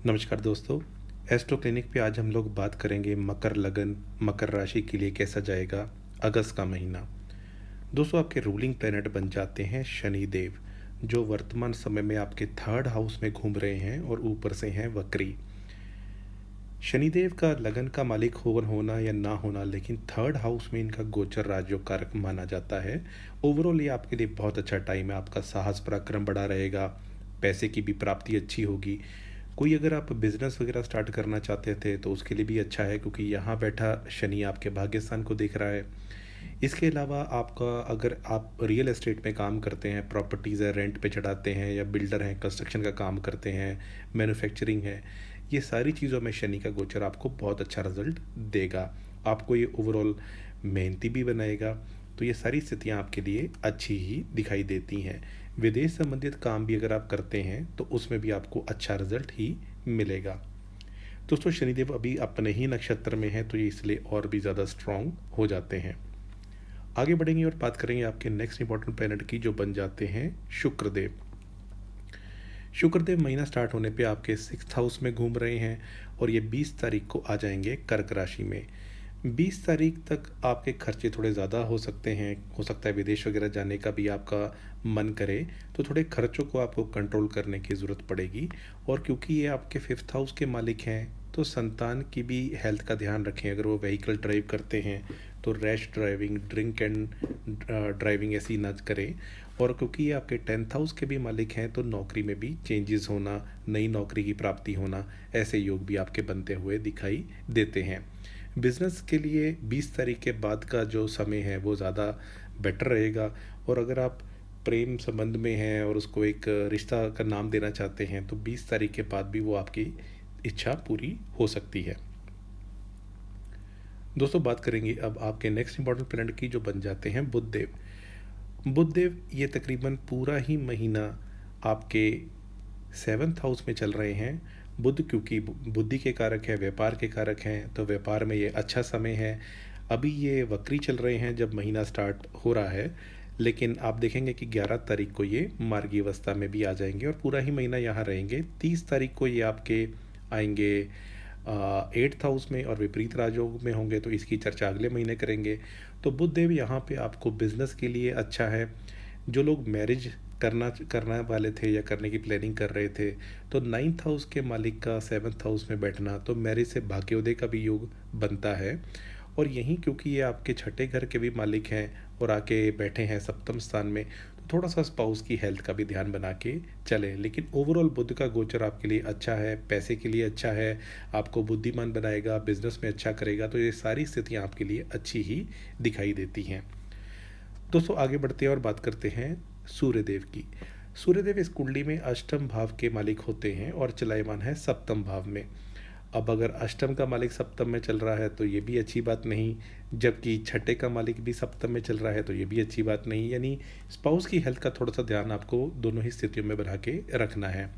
नमस्कार दोस्तों। Astro clinic पे आज हम लोग बात करेंगे मकर लगन मकर राशि के लिए कैसा जाएगा अगस्त का महीना। दोस्तों, आपके रूलिंग प्लेनेट बन जाते हैं शनि देव, जो वर्तमान समय में आपके थर्ड हाउस में घूम रहे हैं और ऊपर से हैं वक्री। शनिदेव का लगन का मालिक होना या ना होना, लेकिन थर्ड हाउस में इनका गोचर राजयोग कारक माना जाता है। ओवरऑल ये आपके लिए बहुत अच्छा टाइम है। आपका साहस पराक्रम बढ़ा रहेगा, पैसे की भी प्राप्ति अच्छी होगी। कोई अगर आप बिजनेस वगैरह स्टार्ट करना चाहते थे तो उसके लिए भी अच्छा है, क्योंकि यहाँ बैठा शनि आपके भाग्य स्थान को देख रहा है। इसके अलावा आपका, अगर आप रियल एस्टेट में काम करते हैं, प्रॉपर्टीज़ है रेंट पे चढ़ाते हैं, या बिल्डर हैं, कंस्ट्रक्शन का काम करते हैं, मैन्युफैक्चरिंग है, ये सारी चीज़ों में शनि का गोचर आपको बहुत अच्छा रिजल्ट देगा। आपको ये ओवरऑल मेहनती भी बनाएगा। तो ये सारी स्थितियाँ आपके लिए अच्छी ही दिखाई देती हैं। विदेश संबंधित काम भी अगर आप करते हैं तो उसमें भी आपको अच्छा रिजल्ट ही मिलेगा। दोस्तों, शनिदेव अभी अपने ही नक्षत्र में है, तो ये इसलिए और भी ज़्यादा स्ट्रांग हो जाते हैं। आगे बढ़ेंगे और बात करेंगे आपके नेक्स्ट इंपॉर्टेंट प्लैनेट की, जो बन जाते हैं शुक्रदेव। शुक्रदेव महीना स्टार्ट होने पे आपके 6th हाउस में घूम रहे हैं और ये 20 तारीख को आ जाएंगे कर्क राशि में। 20 तारीख तक आपके खर्चे थोड़े ज़्यादा हो सकते हैं। हो सकता है विदेश वगैरह जाने का भी आपका मन करे, तो थोड़े खर्चों को आपको कंट्रोल करने की ज़रूरत पड़ेगी। और क्योंकि ये आपके 5th हाउस के मालिक हैं, तो संतान की भी हेल्थ का ध्यान रखें। अगर वो व्हीकल ड्राइव करते हैं तो rash driving, drink and driving ऐसी ना करें। और क्योंकि ये आपके 10th हाउस के भी मालिक हैं, तो नौकरी में भी चेंजेस होना, नई नौकरी की प्राप्ति होना, ऐसे योग भी आपके बनते हुए दिखाई देते हैं। बिज़नेस के लिए 20 तारीख के बाद का जो समय है वो ज़्यादा बेटर रहेगा। और अगर आप प्रेम संबंध में हैं और उसको एक रिश्ता का नाम देना चाहते हैं, तो 20 तारीख के बाद भी वो आपकी इच्छा पूरी हो सकती है। दोस्तों, बात करेंगे अब आपके नेक्स्ट इंपॉर्टेंट प्लैनेट की, जो बन जाते हैं बुधदेव। बुधदेव ये तकरीबन पूरा ही महीना आपके 7th हाउस में चल रहे हैं। बुध क्योंकि बुद्धि के कारक है, व्यापार के कारक हैं, तो व्यापार में ये अच्छा समय है। अभी ये वक्री चल रहे हैं जब महीना स्टार्ट हो रहा है, लेकिन आप देखेंगे कि 11 तारीख को ये मार्गी अवस्था में भी आ जाएंगे और पूरा ही महीना यहाँ रहेंगे। 30 तारीख को ये आपके आएंगे 8th हाउस में और विपरीत राजयोग में होंगे, तो इसकी चर्चा अगले महीने करेंगे। तो बुध देव यहाँ पे आपको बिजनेस के लिए अच्छा है। जो लोग मैरिज करना वाले थे या करने की प्लानिंग कर रहे थे, तो 9th हाउस के मालिक का 7th हाउस में बैठना, तो मैरिज से भाग्योदय का भी योग बनता है। और यहीं क्योंकि ये आपके छठे घर के भी मालिक हैं और आके बैठे हैं सप्तम स्थान में, तो थोड़ा सा स्पाउस की हेल्थ का भी ध्यान बना के चलें। लेकिन ओवरऑल बुध का गोचर आपके लिए अच्छा है, पैसे के लिए अच्छा है, आपको बुद्धिमान बनाएगा, बिजनेस में अच्छा करेगा। तो ये सारी स्थितियाँ आपके लिए अच्छी ही दिखाई देती हैं। दोस्तों, आगे बढ़ते हैं और बात करते हैं सूर्यदेव की। सूर्यदेव इस कुंडली में अष्टम भाव के मालिक होते हैं और चलायमान है सप्तम भाव में। अब अगर अष्टम का मालिक सप्तम में चल रहा है तो ये भी अच्छी बात नहीं, जबकि छठे का मालिक भी सप्तम में चल रहा है तो ये भी अच्छी बात नहीं। यानी स्पाउस की हेल्थ का थोड़ा सा ध्यान आपको दोनों ही स्थितियों में बना के रखना है।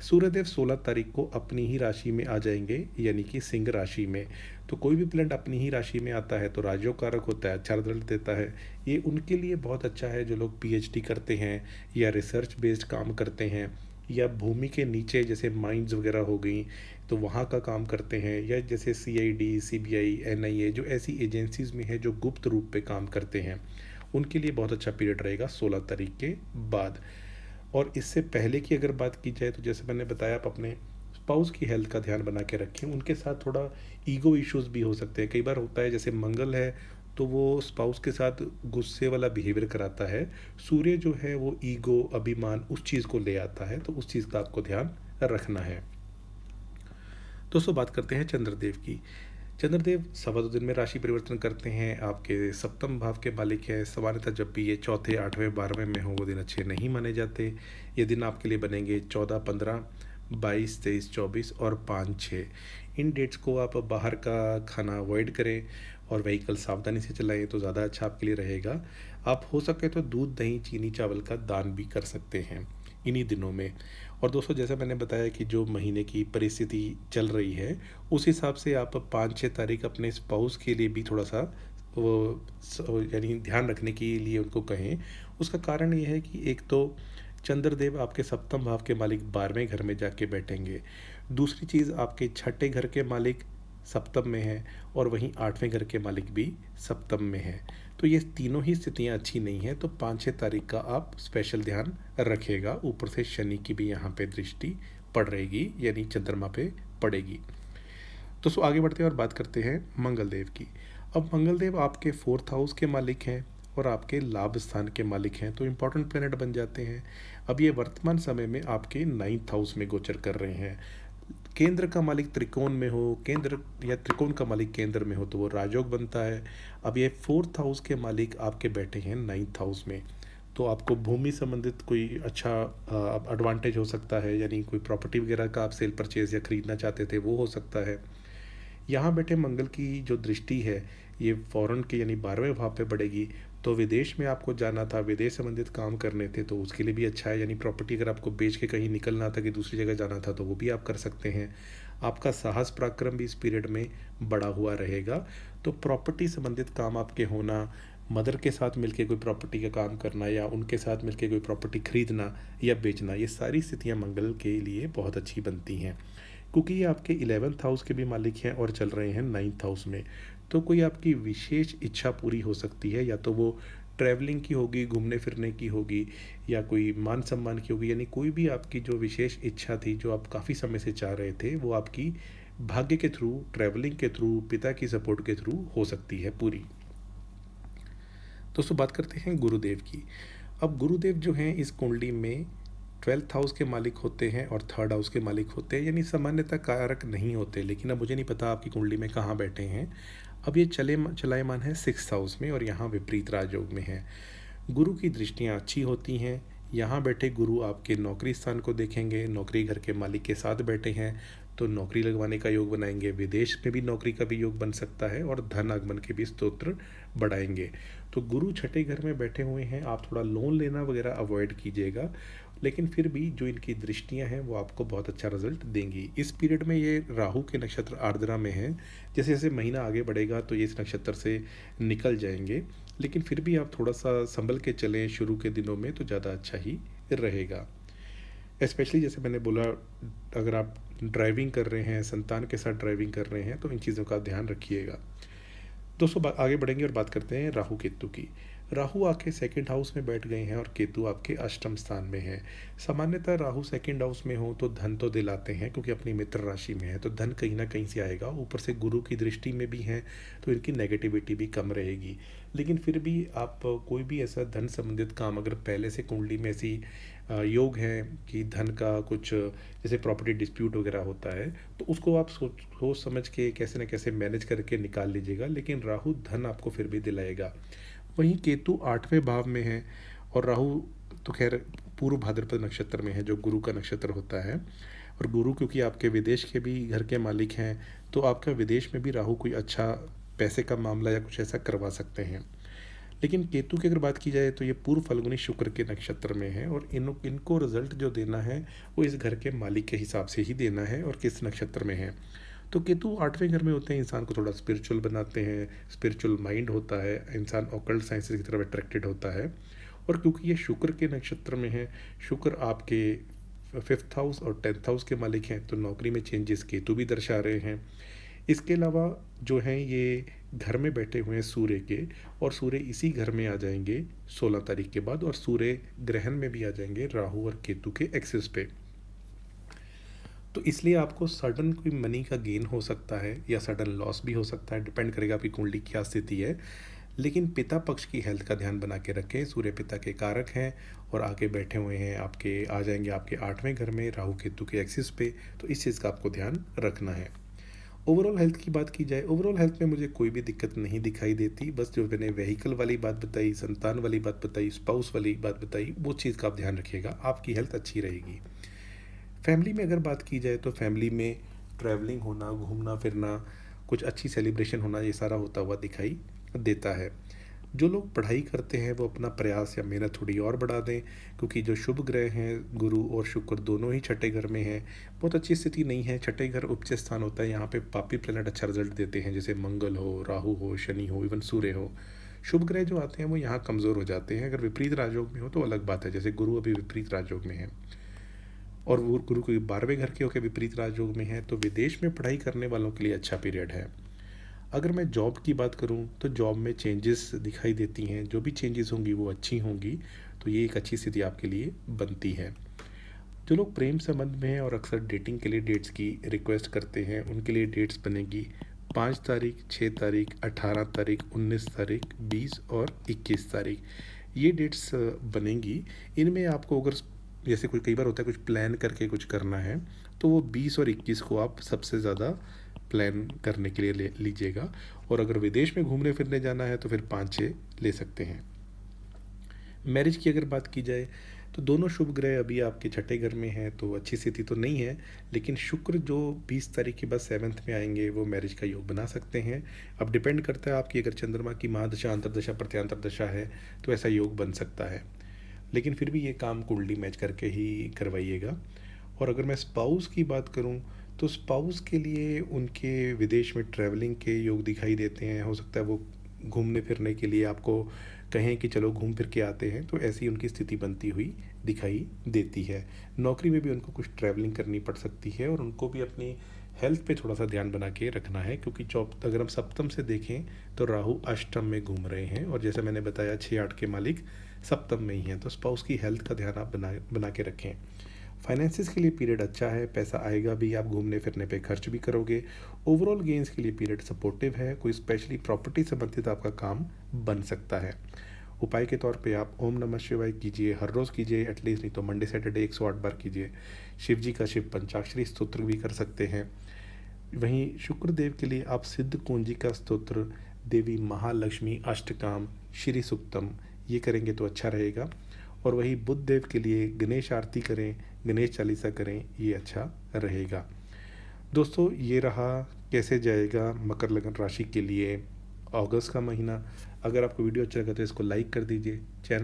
सूर्यदेव 16 तारीख को अपनी ही राशि में आ जाएंगे, यानी कि सिंह राशि में। तो कोई भी प्लैनेट अपनी ही राशि में आता है तो राजयोग कारक होता है, अच्छा रिजल्ट देता है। ये उनके लिए बहुत अच्छा है जो लोग पीएचडी करते हैं या रिसर्च बेस्ड काम करते हैं, या भूमि के नीचे जैसे माइंस वगैरह हो गई तो वहाँ का काम करते हैं, या जैसे सीआईडी, सीबीआई, एनआईए, जो ऐसी एजेंसीज में है जो गुप्त रूप पे काम करते हैं, उनके लिए बहुत अच्छा पीरियड रहेगा 16 तारीख के बाद। और इससे पहले की अगर बात की जाए तो जैसे मैंने बताया, आप अपने स्पाउस की हेल्थ का ध्यान बना के रखें। उनके साथ थोड़ा ईगो इश्यूज भी हो सकते हैं। कई बार होता है, जैसे मंगल है तो वो स्पाउस के साथ गुस्से वाला बिहेवियर कराता है। सूर्य जो है वो ईगो, अभिमान, उस चीज़ को ले आता है, तो उस चीज़ का आपको ध्यान रखना है। दोस्तों, बात करते हैं चंद्रदेव की। चंद्रदेव सवा दो दिन में राशि परिवर्तन करते हैं, आपके सप्तम भाव के मालिक हैं। सामान्यतः जब भी ये चौथे, आठवें, 12वें में हो वो दिन अच्छे नहीं माने जाते। ये दिन आपके लिए बनेंगे 14, 15, 22, 23, 24 और 5, 6। इन डेट्स को आप बाहर का खाना अवॉइड करें और व्हीकल सावधानी से चलाएं तो ज़्यादा अच्छा आपके लिए रहेगा। आप हो सके तो दूध, दही, चीनी, चावल का दान भी कर सकते हैं इन्हीं दिनों में। और दोस्तों, जैसा मैंने बताया कि जो महीने की परिस्थिति चल रही है उस हिसाब से आप 5-6 तारीख अपने स्पाउस के लिए भी थोड़ा सा यानी ध्यान रखने के लिए उनको कहें। उसका कारण ये है कि एक तो चंद्रदेव आपके सप्तम भाव के मालिक 12वें घर में जाके बैठेंगे। दूसरी चीज़, आपके छठे घर के मालिक सप्तम में है और वहीं आठवें घर के मालिक भी सप्तम में है। तो ये तीनों ही स्थितियाँ अच्छी नहीं हैं, तो 5-6 तारीख का आप स्पेशल ध्यान रखिएगा। ऊपर से शनि की भी यहाँ पे दृष्टि पड़ रहेगी, यानी चंद्रमा पे पड़ेगी। दोस्तों आगे बढ़ते हैं और बात करते हैं मंगल देव की। अब मंगल देव आपके 4th हाउस के मालिक हैं और आपके लाभ स्थान के मालिक हैं, तो इम्पोर्टेंट प्लैनेट बन जाते हैं। अब ये वर्तमान समय में आपके 9th हाउस में गोचर कर रहे हैं। केंद्र का मालिक त्रिकोण में हो, केंद्र या त्रिकोण का मालिक केंद्र में हो तो वो राजयोग बनता है। अब ये 4th हाउस के मालिक आपके बैठे हैं 9th हाउस में, तो आपको भूमि संबंधित कोई अच्छा एडवांटेज हो सकता है, यानी कोई प्रॉपर्टी वगैरह का आप सेल परचेज या खरीदना चाहते थे वो हो सकता है। यहाँ बैठे मंगल की जो दृष्टि है ये फॉरेन के यानी 12वें भाव पे पड़ेगी, तो विदेश में आपको जाना था, विदेश संबंधित काम करने थे तो उसके लिए भी अच्छा है। यानी प्रॉपर्टी अगर आपको बेच के कहीं निकलना था कि दूसरी जगह जाना था तो वो भी आप कर सकते हैं। आपका साहस पराक्रम भी इस पीरियड में बढ़ा हुआ रहेगा, तो प्रॉपर्टी संबंधित काम आपके होना, मदर के साथ मिलके कोई प्रॉपर्टी का काम करना या उनके साथ मिलके कोई प्रॉपर्टी खरीदना या बेचना, ये सारी स्थितियाँ मंगल के लिए बहुत अच्छी बनती हैं, क्योंकि ये आपके 11th हाउस के भी मालिक हैं और चल रहे हैं 9th हाउस में। तो कोई आपकी विशेष इच्छा पूरी हो सकती है, या तो वो ट्रैवलिंग की होगी, घूमने फिरने की होगी, या कोई मान सम्मान की होगी, यानी कोई भी आपकी जो विशेष इच्छा थी जो आप काफ़ी समय से चाह रहे थे वो आपकी भाग्य के थ्रू, ट्रैवलिंग के थ्रू, पिता की सपोर्ट के थ्रू हो सकती है पूरी। दोस्तों बात करते हैं गुरुदेव की। अब गुरुदेव जो हैं इस कुंडली में 12th हाउस के मालिक होते हैं और 3rd हाउस के मालिक होते हैं, यानी सामान्यतः कारक नहीं होते, लेकिन अब मुझे नहीं पता आपकी कुंडली में कहाँ बैठे हैं। अब ये चलायमान है 6th हाउस में और यहाँ विपरीत राजयोग में है। गुरु की दृष्टियाँ अच्छी होती हैं। यहाँ बैठे गुरु आपके नौकरी स्थान को देखेंगे, नौकरी घर के मालिक के साथ बैठे हैं तो नौकरी लगवाने का योग बनाएंगे, विदेश में भी नौकरी का भी योग बन सकता है और धन आगमन के भी स्तोत्र बढ़ाएंगे। तो गुरु छठे घर में बैठे हुए हैं, आप थोड़ा लोन लेना वगैरह अवॉइड कीजिएगा, लेकिन फिर भी जो इनकी दृष्टियां हैं वो आपको बहुत अच्छा रिजल्ट देंगी। इस पीरियड में ये राहु के नक्षत्र आर्द्रा में है, जैसे जैसे महीना आगे बढ़ेगा तो ये इस नक्षत्र से निकल जाएंगे, लेकिन फिर भी आप थोड़ा सा संभल के चलें शुरू के दिनों में तो ज़्यादा अच्छा ही रहेगा। स्पेशली जैसे मैंने बोला, अगर आप ड्राइविंग कर रहे हैं, संतान के साथ ड्राइविंग कर रहे हैं तो इन चीज़ों का ध्यान रखिएगा। दोस्तों आगे बढ़ेंगे और बात करते हैं राहु केतु की। राहु आके 2nd हाउस में बैठ गए हैं और केतु आपके अष्टम स्थान में है। सामान्यतः राहु 2nd हाउस में हो तो धन तो दिलाते हैं क्योंकि अपनी मित्र राशि में है, तो धन कहीं ना कहीं से आएगा। ऊपर से गुरु की दृष्टि में भी है तो इनकी नेगेटिविटी भी कम रहेगी, लेकिन फिर भी आप कोई भी ऐसा धन संबंधित काम अगर पहले से कुंडली में ऐसी योग है कि धन का कुछ जैसे प्रॉपर्टी डिस्प्यूट वगैरह होता है तो उसको आप सोच समझ के कैसे न कैसे मैनेज करके निकाल लीजिएगा, लेकिन राहु धन आपको फिर भी दिलाएगा। वहीं केतु 8वें भाव में है और राहु तो खैर पूर्व भाद्रपद नक्षत्र में है जो गुरु का नक्षत्र होता है, और गुरु क्योंकि आपके विदेश के भी घर के मालिक हैं तो आपका विदेश में भी राहु कोई अच्छा पैसे का मामला या कुछ ऐसा करवा सकते हैं। लेकिन केतु की अगर बात की जाए तो ये पूर्व फल्गुनी शुक्र के नक्षत्र में है और इनको रिजल्ट जो देना है वो इस घर के मालिक के हिसाब से ही देना है और किस नक्षत्र में है। तो केतु 8वें घर में होते हैं, इंसान को थोड़ा स्पिरिचुअल बनाते हैं, स्पिरिचुअल माइंड होता है, इंसान ऑकल्ट साइंसेस की तरफ अट्रैक्टेड होता है। और क्योंकि ये शुक्र के नक्षत्र में है, शुक्र आपके 5th हाउस और 10th हाउस के मालिक हैं, तो नौकरी में चेंजेस केतु भी दर्शा रहे हैं। इसके अलावा जो हैं ये घर में बैठे हुए हैं सूर्य के, और सूर्य इसी घर में आ जाएंगे 16 तारीख के बाद, और सूर्य ग्रहण में भी आ जाएंगे राहु और केतु के एक्सिस पे। तो इसलिए आपको सडन कोई मनी का गेन हो सकता है या सडन लॉस भी हो सकता है, डिपेंड करेगा आपकी कुंडली क्या स्थिति है। लेकिन पिता पक्ष की हेल्थ का ध्यान बना के रखें, सूर्य पिता के कारक हैं और आके बैठे हुए हैं आपके, आ जाएंगे आपके 8वें घर में राहु केतु के एक्सिस पे, तो इस चीज़ का आपको ध्यान रखना है। ओवरऑल हेल्थ की बात की जाए, ओवरऑल हेल्थ में मुझे कोई भी दिक्कत नहीं दिखाई देती, बस जो मैंने व्हीकल वाली बात बताई, संतान वाली बात बताई, स्पाउस वाली बात बताई, वो चीज़ का आप ध्यान रखिएगा, आपकी हेल्थ अच्छी रहेगी। फैमिली में अगर बात की जाए तो फैमिली में ट्रैवलिंग होना, घूमना फिरना, कुछ अच्छी सेलिब्रेशन होना, ये सारा होता हुआ दिखाई देता है। जो लोग पढ़ाई करते हैं वो अपना प्रयास या मेहनत थोड़ी और बढ़ा दें, क्योंकि जो शुभ ग्रह हैं गुरु और शुक्र दोनों ही छठे घर में हैं, बहुत अच्छी स्थिति नहीं है। छठे घर उच्च स्थान होता है, यहाँ पे पापी प्लैनेट अच्छा रिजल्ट देते हैं, जैसे मंगल हो, राहु हो, शनि हो, इवन सूर्य हो। शुभ ग्रह जो आते हैं वो यहाँ कमज़ोर हो जाते हैं। अगर विपरीत राजयोग में हो तो अलग बात है, जैसे गुरु अभी विपरीत राजयोग में है। और वो गुरु के 12वें घर के होकर विपरीत राजयोग में है, तो विदेश में पढ़ाई करने वालों के लिए अच्छा पीरियड है। अगर मैं जॉब की बात करूं तो जॉब में चेंजेस दिखाई देती हैं, जो भी चेंजेस होंगी वो अच्छी होंगी, तो ये एक अच्छी स्थिति आपके लिए बनती है। जो लोग प्रेम संबंध में हैं और अक्सर डेटिंग के लिए डेट्स की रिक्वेस्ट करते हैं, उनके लिए डेट्स बनेगी 5 तारीख, 6 तारीख, 18 तारीख, 19 तारीख, 20 और 21 तारीख। ये डेट्स बनेंगी। इनमें आपको अगर जैसे कोई कई बार होता है कुछ प्लान करके कुछ करना है, तो वो 20 और 21 को आप सबसे ज़्यादा प्लान करने के लिए ले लीजिएगा। और अगर विदेश में घूमने फिरने जाना है तो फिर 5-6 ले सकते हैं। मैरिज की अगर बात की जाए तो दोनों शुभ ग्रह अभी आपके छठे घर में हैं, तो अच्छी स्थिति तो नहीं है, लेकिन शुक्र जो 20 तारीख के बाद 7th में आएंगे वो मैरिज का योग बना सकते हैं। अब डिपेंड करता है आपकी अगर चंद्रमा की महादशा, अंतर्दशा, प्रत्यांतर दशा है तो ऐसा योग बन सकता है, लेकिन फिर भी ये काम कुंडली मैच करके ही करवाइएगा। और अगर मैं स्पाउस की बात करूं तो स्पाउस के लिए उनके विदेश में ट्रैवलिंग के योग दिखाई देते हैं। हो सकता है वो घूमने फिरने के लिए आपको कहें कि चलो घूम फिर के आते हैं, तो ऐसी उनकी स्थिति बनती हुई दिखाई देती है। नौकरी में भी उनको कुछ ट्रैवलिंग करनी पड़ सकती है और उनको भी अपनी हेल्थ पे थोड़ा सा ध्यान बना के रखना है, क्योंकि अगर हम सप्तम से देखें तो राहु अष्टम में घूम रहे हैं और जैसा मैंने बताया 6-8 के मालिक सप्तम में ही हैं, तो स्पाउस की हेल्थ का ध्यान आप बना के रखें। फाइनेंसिस के लिए पीरियड अच्छा है, पैसा आएगा भी, आप घूमने फिरने पे खर्च भी करोगे। ओवरऑल गेंस के लिए पीरियड सपोर्टिव है, कोई स्पेशली प्रॉपर्टी संबंधित आपका काम बन सकता है। उपाय के तौर पे आप ओम नमः शिवाय कीजिए, हर रोज़ कीजिए एटलीस्ट, नहीं तो मंडे सैटरडे 108 बार कीजिए। शिव जी का शिव पंचाक्षरी स्तोत्र भी कर सकते हैं। वहीं शुक्रदेव के लिए आप सिद्ध कुंजी का स्तोत्र, देवी महालक्ष्मी अष्टकाम, श्री सुक्तम, ये करेंगे तो अच्छा रहेगा। और वही बुध देव के लिए गणेश आरती करें, गणेश चालीसा करें, ये अच्छा रहेगा। दोस्तों ये रहा कैसे जाएगा मकर लगन राशि के लिए अगस्त का महीना। अगर आपको वीडियो अच्छा लगा तो इसको लाइक कर दीजिए, चैनल